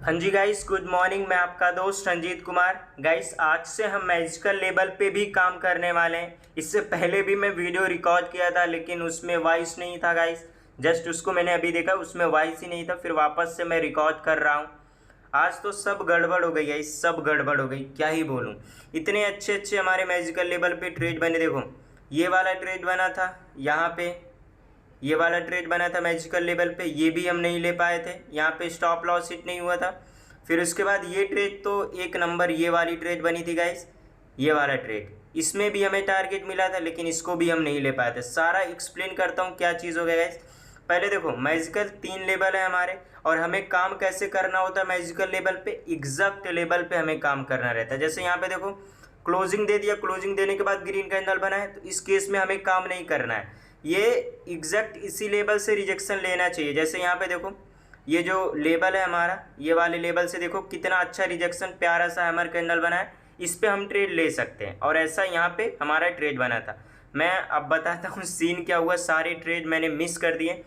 हाँ जी guys, good morning. मैं आपका दोस्त रंजीत कुमार। गाइस, आज से हम मैजिकल लेवल पे भी काम करने वाले हैं। इससे पहले भी मैं वीडियो रिकॉर्ड किया था लेकिन उसमें वॉइस नहीं था गाइस। जस्ट उसको मैंने अभी देखा, उसमें वॉइस ही नहीं था। फिर वापस से मैं रिकॉर्ड कर रहा हूँ। आज तो सब गड़बड़ हो गई गाइस, सब गड़बड़ हो गई, क्या ही बोलूँ। इतने अच्छे अच्छे हमारे मैजिकल लेवल पे ट्रेड बने। देखो, ये वाला ट्रेड बना था यहाँ पे, ये वाला ट्रेड बना था मैजिकल लेवल पे, ये भी हम नहीं ले पाए थे। यहाँ पे स्टॉप लॉस हिट नहीं हुआ था। फिर उसके बाद ये ट्रेड तो एक नंबर, ये वाली ट्रेड बनी थी गाइस, ये वाला ट्रेड, इसमें भी हमें टारगेट मिला था लेकिन इसको भी हम नहीं ले पाए थे। सारा एक्सप्लेन करता हूँ क्या चीज़ हो गया गाइस। पहले देखो, मैजिकल 3 लेवल है हमारे और हमें काम कैसे करना होता है मैजिकल लेवल पे, एग्जैक्ट लेवल पे हमें काम करना रहता है। जैसे यहाँ पे देखो, क्लोजिंग दे दिया, क्लोजिंग देने के बाद ग्रीन कैंडल बना है, तो इस केस में हमें काम नहीं करना है। ये एग्जैक्ट इसी लेवल से रिजेक्शन लेना चाहिए। जैसे यहाँ पे देखो, ये जो लेवल है हमारा, ये वाले लेवल से देखो कितना अच्छा रिजेक्शन, प्यारा सा हैमर कैंडल बना है। इस पे हम ट्रेड ले सकते हैं और ऐसा यहाँ पे हमारा ट्रेड बना था। मैं अब बताता हूँ सीन क्या हुआ। सारे ट्रेड मैंने मिस कर दिए।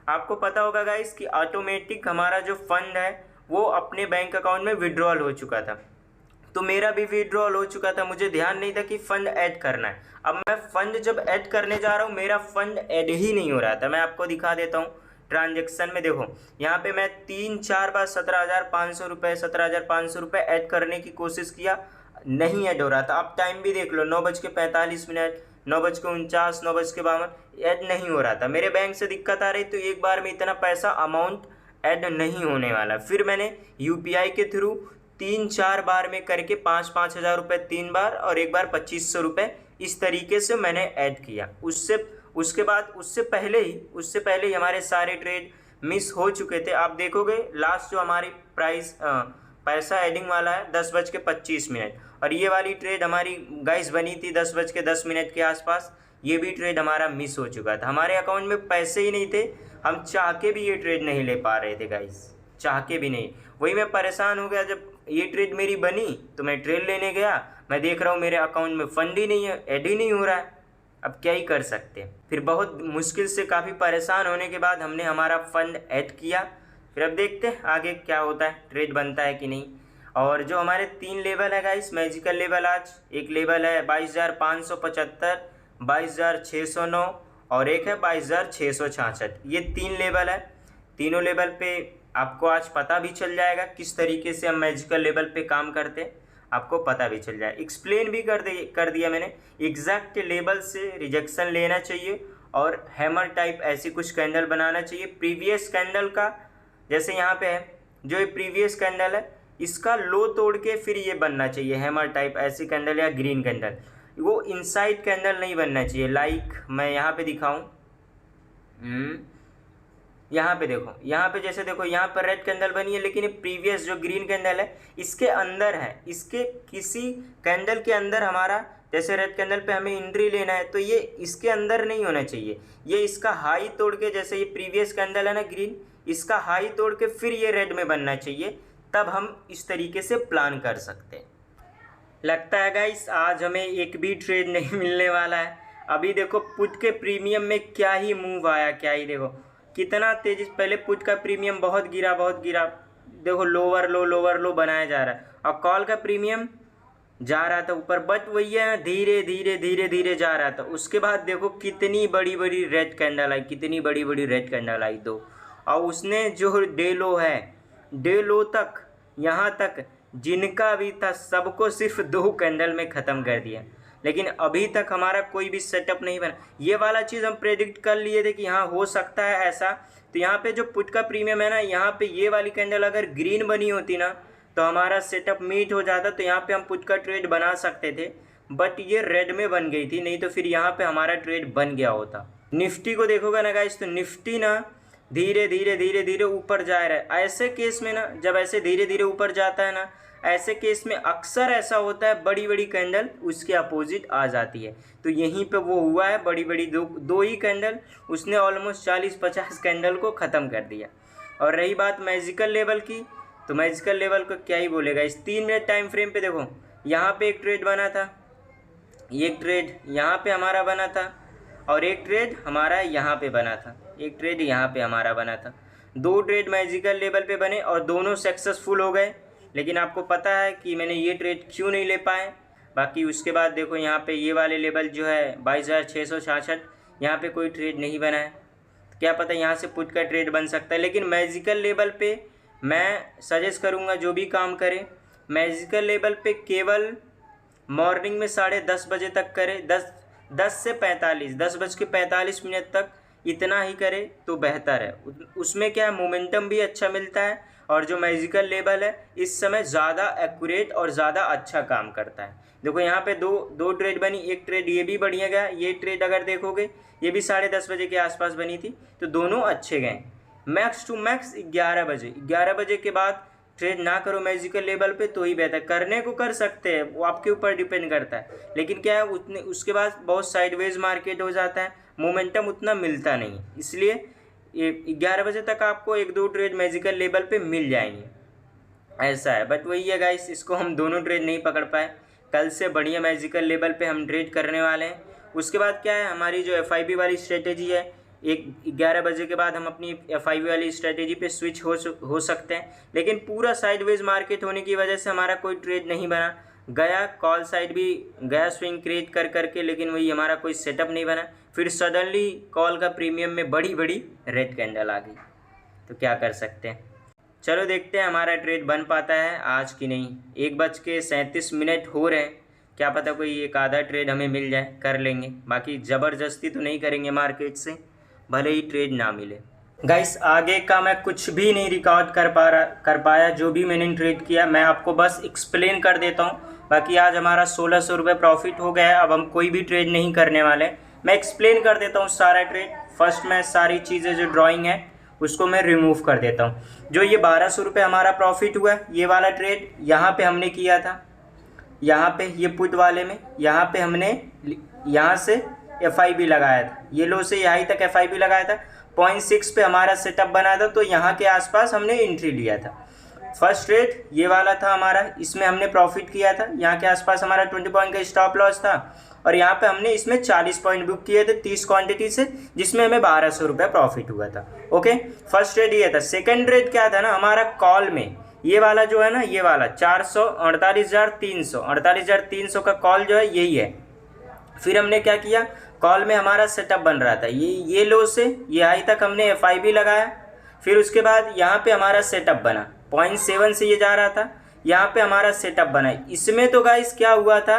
आपको पता होगा गाइस कि ऑटोमेटिक हमारा जो फंड है वो अपने बैंक अकाउंट में विड्रॉल हो चुका था। तो मेरा भी विड्रॉल हो चुका था, मुझे ध्यान नहीं था कि फ़ंड ऐड करना है। अब मैं फ़ंड जब ऐड करने जा रहा हूँ, मेरा फ़ंड ऐड ही नहीं हो रहा था। मैं आपको दिखा देता हूँ ट्रांजेक्शन में। देखो, यहाँ पे मैं 3-4 बार 17,500 रुपये 17,500 रुपये ऐड करने की कोशिश किया, नहीं ऐड हो रहा था। अब टाइम भी देख लो, 9:45, 9:49, 9:52, ऐड नहीं हो रहा था। मेरे बैंक से दिक्कत आ रही, तो एक बार में इतना पैसा अमाउंट ऐड नहीं होने वाला। फिर मैंने यूपीआई के थ्रू 3-4 बार में करके 5-5 हज़ार रुपये 3 बार और एक बार 2500 रुपये, इस तरीके से मैंने ऐड किया। उसके बाद उससे पहले ही हमारे सारे ट्रेड मिस हो चुके थे। आप देखोगे लास्ट जो हमारी पैसा एडिंग वाला है 10:25 और ये वाली ट्रेड हमारी गाइस बनी थी 10:10 के आसपास। ये भी ट्रेड हमारा मिस हो चुका था। हमारे अकाउंट में पैसे ही नहीं थे, हम चाह के भी ये ट्रेड नहीं ले पा रहे थे गाइस, चाह के भी नहीं। वही मैं परेशान हो गया। जब ये ट्रेड मेरी बनी तो मैं ट्रेड लेने गया, मैं देख रहा हूँ मेरे अकाउंट में फंड ही नहीं है, ऐड ही नहीं हो रहा है। अब क्या ही कर सकते हैं। फिर बहुत मुश्किल से, काफ़ी परेशान होने के बाद हमने हमारा फंड ऐड किया। फिर अब देखते हैं आगे क्या होता है, ट्रेड बनता है कि नहीं। और जो हमारे 3 लेवल है गाइस मैजिकल लेवल, आज एक लेवल है 22,575, 22,609 और एक है 22,666। ये 3 लेवल है। तीनों लेवल पे आपको आज पता भी चल जाएगा किस तरीके से हम मैजिकल लेवल पे काम करते हैं, आपको पता भी चल जाए। एक्सप्लेन भी कर दिया मैंने। एग्जैक्ट लेवल से रिजेक्शन लेना चाहिए और हैमर टाइप ऐसी कुछ कैंडल बनाना चाहिए। प्रीवियस कैंडल का, जैसे यहाँ पे है जो ये प्रीवियस कैंडल है, इसका लो तोड़ के फिर ये बनना चाहिए हैमर टाइप ऐसी कैंडल या ग्रीन कैंडल। वो इनसाइड कैंडल नहीं बनना चाहिए। लाइक मैं यहाँ पे दिखाऊँ, यहाँ पे देखो, यहाँ पे जैसे देखो, यहाँ पर रेड कैंडल बनी है लेकिन ये प्रीवियस जो ग्रीन कैंडल है इसके अंदर है, इसके किसी कैंडल के अंदर हमारा, जैसे रेड कैंडल पे हमें एंट्री लेना है तो ये इसके अंदर नहीं होना चाहिए। ये इसका हाई तोड़ के, जैसे ये प्रीवियस कैंडल है ना ग्रीन, इसका हाई तोड़ के फिर ये रेड में बनना चाहिए, तब हम इस तरीके से प्लान कर सकते हैं। लगता है गाइस आज हमें एक भी ट्रेड नहीं मिलने वाला है। अभी देखो पुट के प्रीमियम में क्या ही मूव आया, क्या ही देखो कितना तेजी। पहले पुट का प्रीमियम बहुत गिरा, देखो लोअर लो बनाया जा रहा है। और कॉल का प्रीमियम जा रहा था ऊपर, बट वही है, धीरे धीरे जा रहा था। उसके बाद देखो कितनी बड़ी बड़ी रेड कैंडल आई, कितनी बड़ी बड़ी रेड कैंडल आई दो। और उसने जो डे लो है, डे लो तक, यहाँ तक जिनका भी था सबको सिर्फ 2 कैंडल में ख़त्म कर दिया। लेकिन अभी तक हमारा कोई भी सेटअप नहीं बना। ये वाला चीज़ हम प्रेडिक्ट कर लिए थे कि हाँ हो सकता है ऐसा। तो यहाँ पे जो पुट का प्रीमियम है ना, यहाँ पे ये वाली कैंडल अगर ग्रीन बनी होती ना तो हमारा सेटअप मीट हो जाता, तो यहाँ पे हम पुट का ट्रेड बना सकते थे। बट ये रेड में बन गई थी, नहीं तो फिर यहाँ पे हमारा ट्रेड बन गया होता। निफ्टी को देखोगे ना गाइस, तो निफ्टी ना धीरे धीरे ऊपर जा रहा है। ऐसे केस में ना, जब ऐसे धीरे धीरे ऊपर जाता है ना, ऐसे केस में अक्सर ऐसा होता है बड़ी बड़ी कैंडल उसके अपोजिट आ जाती है। तो यहीं पे वो हुआ है, बड़ी बड़ी दो ही कैंडल, उसने ऑलमोस्ट 40-50 कैंडल को ख़त्म कर दिया। और रही बात मैजिकल लेवल की, तो मैजिकल लेवल को क्या ही बोलेगा। इस 3 मिनट टाइम फ्रेम पे देखो, यहाँ पे एक ट्रेड बना था, एक ट्रेड यहाँ पे हमारा बना था और एक ट्रेड हमारा यहाँ पे बना था, एक ट्रेड यहाँ पे हमारा बना था। 2 ट्रेड मैजिकल लेवल पे बने और दोनों सक्सेसफुल हो गए, लेकिन आपको पता है कि मैंने ये ट्रेड क्यों नहीं ले पाए। बाकी उसके बाद देखो यहाँ पे ये वाले लेवल जो है 22,666, यहाँ पे कोई ट्रेड नहीं बना है। क्या पता यहाँ से पुट का ट्रेड बन सकता है, लेकिन मैजिकल लेवल पे मैं सजेस्ट करूँगा जो भी काम करे मैजिकल लेवल पे केवल मॉर्निंग में 10:30 बजे तक करे, 10 से 45, 10:45 तक इतना ही करे तो बेहतर है। उसमें क्या है, मोमेंटम भी अच्छा मिलता है और जो मैजिकल लेवल है इस समय ज़्यादा एक्यूरेट और ज़्यादा अच्छा काम करता है। देखो यहाँ पे दो ट्रेड बनी, एक ट्रेड ये भी बढ़िया गया, ये ट्रेड अगर देखोगे ये भी 10:30 बजे के आसपास बनी थी, तो दोनों अच्छे गए। मैक्स टू मैक्स 11 बजे के बाद ट्रेड ना करो मैजिकल लेवल पे तो ही बेहतर। करने को कर सकते हैं, वो आपके ऊपर डिपेंड करता है, लेकिन क्या है उसके बाद बहुत साइडवेज मार्केट हो जाता है, मोमेंटम उतना मिलता नहीं, इसलिए ये 11 बजे तक आपको 1-2 ट्रेड मैजिकल लेवल पे मिल जाएंगे, ऐसा है। बट वही है गाइस, इसको हम दोनों ट्रेड नहीं पकड़ पाए। कल से बढ़िया मैजिकल लेवल पे हम ट्रेड करने वाले हैं। उसके बाद क्या है, हमारी जो FIB वाली स्ट्रेटेजी है, 11 बजे के बाद हम अपनी FIB वाली स्ट्रेटेजी पे स्विच हो सकते हैं, लेकिन पूरा साइडवेज मार्केट होने की वजह से हमारा कोई ट्रेड नहीं बना। गया कॉल साइड भी गया स्विंग क्रिएट कर करके, लेकिन वही हमारा कोई सेटअप नहीं बना। फिर सडनली कॉल का प्रीमियम में बड़ी रेड कैंडल आ गई, तो क्या कर सकते हैं। चलो देखते हैं हमारा ट्रेड बन पाता है आज कि नहीं। 1:37 हो रहे हैं, क्या पता कोई एक आधा ट्रेड हमें मिल जाए, कर लेंगे। बाकी ज़बरदस्ती तो नहीं करेंगे मार्केट से, भले ही ट्रेड ना मिले। गाइस आगे का मैं कुछ भी नहीं रिकॉर्ड कर पाया, जो भी मैंने ट्रेड किया मैं आपको बस एक्सप्लेन कर देता हूँ। बाकी आज हमारा 1600 रुपये प्रॉफिट हो गया है। अब हम कोई भी ट्रेड नहीं करने वाले, मैं एक्सप्लेन कर देता हूँ सारा ट्रेड। फर्स्ट मैं सारी चीज़ें जो ड्राइंग है उसको मैं रिमूव कर देता हूँ। जो ये 1200 रुपये हमारा प्रॉफिट हुआ, ये वाला ट्रेड यहाँ पे हमने किया था, यहाँ पे ये पुट वाले में, यहाँ पे हमने यहाँ से FIB लगाया था, ये लो से यहाँ तक FIB लगाया था। 0.6 पे हमारा सेटअप बना था, तो यहाँ के आसपास हमने एंट्री लिया था। फर्स्ट ट्रेड ये वाला था हमारा, इसमें हमने प्रॉफिट किया था। यहाँ के आसपास हमारा 20 पॉइंट का स्टॉप लॉस था, और यहाँ पे हमने इसमें 40 पॉइंट बुक किए थे 30 क्वांटिटी से, जिसमें हमें 1200 रुपये प्रॉफिट हुआ था। ओके, फर्स्ट ट्रेड ये था। सेकंड ट्रेड क्या था ना, हमारा कॉल में ये वाला जो है ना, ये वाला 48,300 का कॉल जो है यही है। फिर हमने क्या किया, कॉल में हमारा सेटअप बन रहा था, ये लो से ये हाई तक हमने FIB लगाया। फिर उसके बाद यहाँ पे हमारा सेटअप बना, 0.7 से ये जा रहा था, यहाँ पे हमारा सेटअप बना। इसमें तो गाइस क्या हुआ था,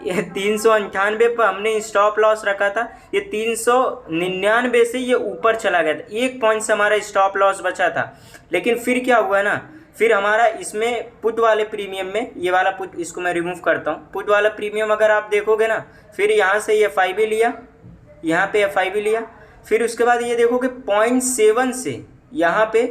398 पर हमने स्टॉप लॉस रखा था, ये 399 से ये ऊपर चला गया था, 1 पॉइंट से हमारा स्टॉप लॉस बचा था। लेकिन फिर क्या हुआ ना, फिर हमारा इसमें पुट वाले प्रीमियम में, ये वाला पुट इसको मैं रिमूव करता हूँ, पुट वाला प्रीमियम अगर आप देखोगे ना, फिर यहाँ से ये FIB लिया, यहाँ पे FIB लिया। फिर उसके बाद ये देखोगे 0.7 से यहाँ पे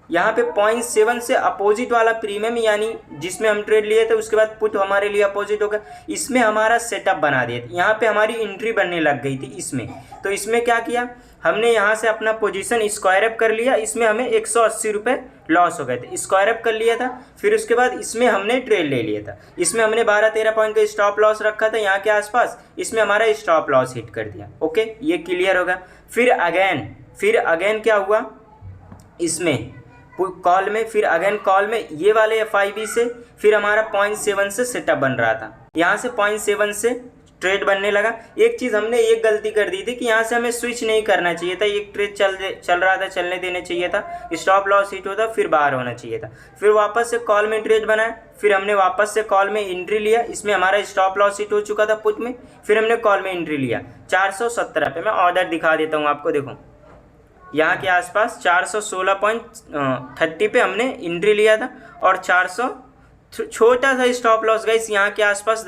0.7 से अपोजिट वाला प्रीमियम, यानी जिसमें हम ट्रेड लिए थे उसके बाद पुट हमारे लिए अपोजिट होगा, इसमें हमारा सेटअप बना दिया। यहाँ पे हमारी एंट्री बनने लग गई थी इसमें, तो इसमें क्या किया हमने, यहाँ से अपना पोजीशन स्क्वायर अप कर लिया, इसमें हमें 180 रुपये लॉस हो गए थे, स्क्वायर अप कर लिया था। फिर उसके बाद इसमें हमने ट्रेड ले लिया था, इसमें हमने 12-13 पॉइंट का स्टॉप लॉस रखा था यहाँ के आसपास, इसमें हमारा स्टॉप लॉस हिट कर दिया। ओके, ये क्लियर होगा। फिर अगेन क्या हुआ, इसमें कॉल में, फिर अगेन कॉल में ये वाले FIB से फिर हमारा 0.7 से सेटअप बन रहा था, यहाँ से 0.7 से ट्रेड बनने लगा। एक चीज़ हमने एक गलती कर दी थी कि यहाँ से हमें स्विच नहीं करना चाहिए था, एक ट्रेड चल रहा था, चलने देने चाहिए था, स्टॉप लॉस हिट होता फिर बाहर होना चाहिए था। फिर वापस से कॉल में ट्रेड बनाया, फिर हमने वापस से कॉल में एंट्री लिया, इसमें हमारा स्टॉप लॉस हिट हो चुका था पुट में, फिर हमने कॉल में एंट्री लिया 417 पे। मैं ऑर्डर दिखा देता हूँ आपको, देखो यहाँ के आसपास 416.30 पे हमने एंट्री लिया था, और 400 छोटा सा स्टॉप लॉस गाइस यहाँ के आसपास,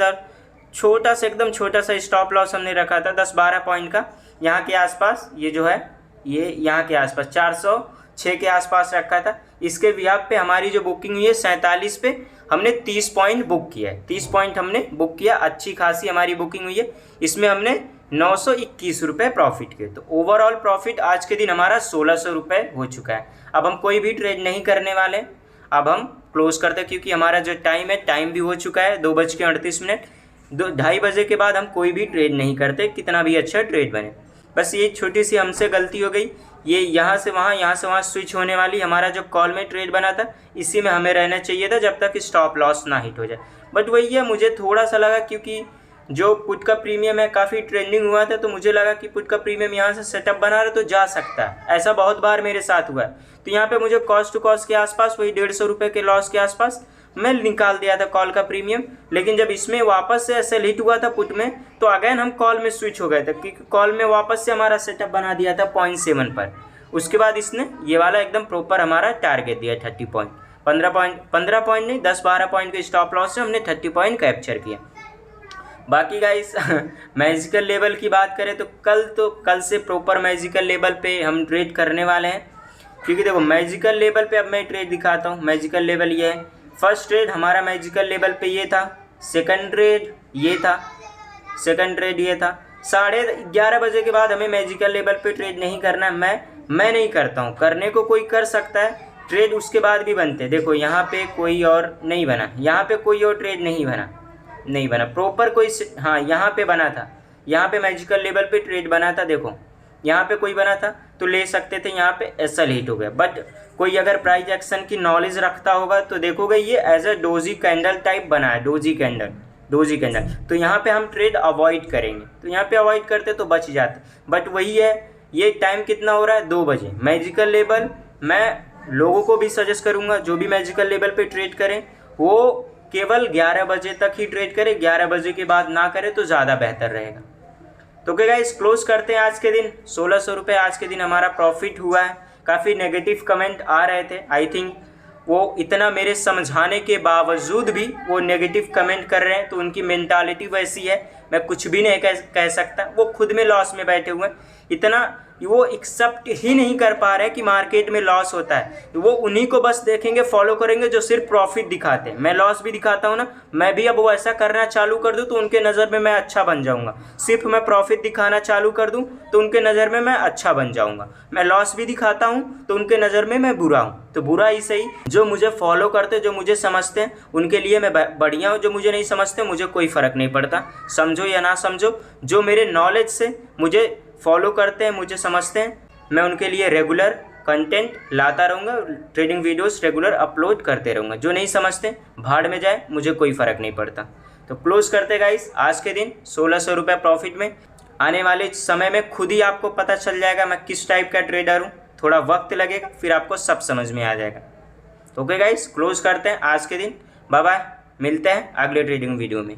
छोटा सा एकदम छोटा सा स्टॉप लॉस हमने रखा था 10-12 पॉइंट का, यहाँ के आसपास, ये जो है ये यहाँ के आसपास 406 के आसपास रखा था। इसके बिहाफ पे हमारी जो बुकिंग हुई है 47 पे, हमने 30 पॉइंट बुक किया है, 30 पॉइंट हमने बुक किया, अच्छी खासी हमारी बुकिंग हुई है। इसमें हमने 921 रुपये प्रॉफिट किए, तो ओवरऑल प्रॉफिट आज के दिन हमारा 1600 रुपये हो चुका है। अब हम कोई भी ट्रेड नहीं करने वाले, अब हम क्लोज करते हैं, क्योंकि हमारा जो टाइम है, टाइम भी हो चुका है 2:38। 2:30 बजे के बाद हम कोई भी ट्रेड नहीं करते, कितना भी अच्छा ट्रेड बने। बस ये छोटी सी हमसे गलती हो गई, ये यहाँ से वहाँ स्विच होने वाली हमारा जो कॉल में ट्रेड बना था इसी में हमें रहना चाहिए था जब तक स्टॉप लॉस ना हिट हो जाए। बट वही है, मुझे थोड़ा सा लगा क्योंकि जो पुट का प्रीमियम है काफ़ी ट्रेंडिंग हुआ था, तो मुझे लगा कि पुट का प्रीमियम यहाँ से सेटअप बना रहे तो जा सकता है। ऐसा बहुत बार मेरे साथ हुआ है। तो यहाँ पे मुझे कॉस्ट टू कॉस्ट के आसपास वही 150 रुपये के लॉस के आसपास मैं निकाल दिया था कॉल का प्रीमियम। लेकिन जब इसमें वापस से सेल हिट हुआ था पुट में, तो अगेन हम कॉल में स्विच हो गए थे क्योंकि कॉल में वापस से हमारा सेटअप बना दिया था 0.7 पर। उसके बाद इसने ये वाला एकदम प्रॉपर हमारा टारगेट दिया 30 पॉइंट, 15 पॉइंट नहीं 10-12 पॉइंट के स्टॉप लॉस से हमने 30 पॉइंट कैप्चर किया। बाकी गाइस मैजिकल लेवल की बात करें तो कल से प्रॉपर मैजिकल लेवल पे हम ट्रेड करने वाले हैं। क्योंकि देखो मैजिकल लेवल पे अब मैं ट्रेड दिखाता हूँ। मैजिकल लेवल ये है, फर्स्ट ट्रेड हमारा मैजिकल लेवल पे ये था, सेकंड ट्रेड ये था, सेकंड ट्रेड ये था। 11:30 बजे के बाद हमें मैजिकल लेवल पे ट्रेड नहीं करना है। मैं नहीं करता हूँ, करने को कोई कर सकता है, ट्रेड उसके बाद भी बनते। देखो यहाँ पे कोई और नहीं बना, यहाँ पे कोई और ट्रेड नहीं बना प्रॉपर कोई। हाँ यहाँ पे बना था, यहाँ पे मैजिकल लेवल पे ट्रेड बना था। देखो यहाँ पे कोई बना था तो ले सकते थे, यहाँ पे एसएल हिट हो गया। बट कोई अगर प्राइस एक्शन की नॉलेज रखता होगा तो देखोगे ये as a doji candle type बना है, डोजी कैंडल। तो यहाँ पे हम ट्रेड अवॉइड करेंगे, तो यहाँ पे अवॉइड करते तो बच जाते। बट वही है, ये टाइम कितना हो रहा है 2 बजे मैजिकल लेवल। मैं लोगों को भी सजेस्ट करूँगा जो भी मैजिकल लेवल पे ट्रेड करें वो केवल 11 बजे तक ही ट्रेड करें, 11 बजे के बाद ना करें तो ज़्यादा बेहतर रहेगा। तो क्या गाइस क्लोज करते हैं आज के दिन। 1600 रुपये आज के दिन हमारा प्रॉफिट हुआ है। काफ़ी नेगेटिव कमेंट आ रहे थे, आई थिंक वो इतना मेरे समझाने के बावजूद भी वो नेगेटिव कमेंट कर रहे हैं, तो उनकी मेंटालिटी वैसी है, मैं कुछ भी नहीं कह सकता। वो खुद में लॉस में बैठे हुए हैं, इतना वो एक्सेप्ट ही नहीं कर पा रहे हैं कि मार्केट में लॉस होता है। वो उन्हीं को बस देखेंगे, फॉलो करेंगे जो सिर्फ प्रॉफिट दिखाते हैं। मैं लॉस भी दिखाता हूँ ना, मैं भी अब वो ऐसा करना चालू कर दूँ तो उनके नज़र में मैं अच्छा बन जाऊँगा। सिर्फ मैं प्रॉफिट दिखाना चालू कर दूँ तो उनके नज़र में मैं अच्छा बन जाऊँगा। मैं लॉस भी दिखाता हूँ तो उनके नज़र में मैं बुरा हूँ। तो बुरा ही सही, जो मुझे फॉलो करते, जो मुझे समझते हैं उनके लिए मैं बढ़िया हूँ। जो मुझे नहीं समझते मुझे कोई फ़र्क नहीं पड़ता, समझो या ना समझो। जो मेरे नॉलेज से मुझे फॉलो करते हैं, मुझे समझते हैं, मैं उनके लिए रेगुलर कंटेंट लाता रहूँगा, ट्रेडिंग वीडियोस रेगुलर अपलोड करते रहूँगा। जो नहीं समझते भाड़ में जाए, मुझे कोई फ़र्क नहीं पड़ता। तो क्लोज करते गाइस आज के दिन 1600 रुपये प्रॉफिट में। आने वाले समय में खुद ही आपको पता चल जाएगा मैं किस टाइप का ट्रेडर हूँ। थोड़ा वक्त लगेगा, फिर आपको सब समझ में आ जाएगा। ओके गाइस क्लोज करते हैं आज के दिन। बाय बाय, मिलते हैं अगले ट्रेडिंग वीडियो में।